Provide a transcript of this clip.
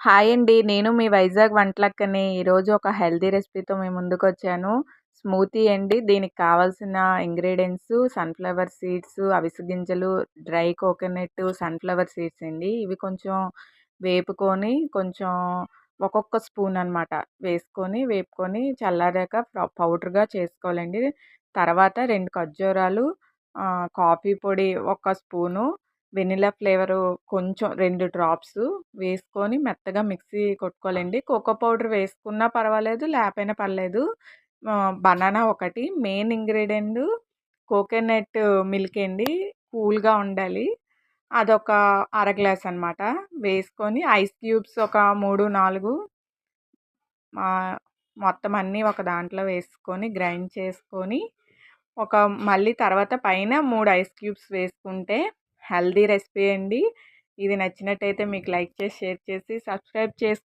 Hi అండి. నేను మీ వైజాగ్ వంటలక్కని. ఈరోజు ఒక హెల్తీ రెసిపీతో మీ ముందుకొచ్చాను. స్మూతీ అండి. దీనికి కావాల్సిన ఇంగ్రీడియెంట్స్ సన్‌ఫ్లవర్ సీడ్స్, అవిసె గింజలు, డ్రై కోకోనట్, సన్‌ఫ్లవర్ సీడ్స్ అండి. ఇవి కొంచెం వేపుకొని కొంచెం ఒక్కొక్క స్పూన్ అనమాట వేపుకొని చల్లారాక పౌడర్‌గా చేసుకోవాలండి. తర్వాత 2 ఖర్జూరాలు, కాఫీ పొడి ఒక స్పూను, వెనిల్లా ఫ్లేవరు కొంచెం 2 డ్రాప్స్ వేసుకొని మెత్తగా మిక్సీ కొట్టుకోవాలండి. కోకో పౌడర్ వేసుకున్నా పర్వాలేదు, లేపోయినా పర్లేదు. బనానా ఒకటి, మెయిన్ ఇంగ్రీడియెంట్ కోకోనట్ మిల్క్ అండి. కూల్‌గా ఉండాలి. అదొక అర గ్లాస్ అనమాట. వేసుకొని ఐస్ క్యూబ్స్ ఒక 3, 4 మొత్తం అన్నీ ఒక దాంట్లో వేసుకొని గ్రైండ్ చేసుకొని మళ్ళీ తర్వాత పైన 3 ఐస్ క్యూబ్స్ వేసుకుంటే హెల్తీ రెసిపీ అండి. ఇది నచ్చినట్టయితే మీకు లైక్ చేసి, షేర్ చేసి, సబ్స్క్రైబ్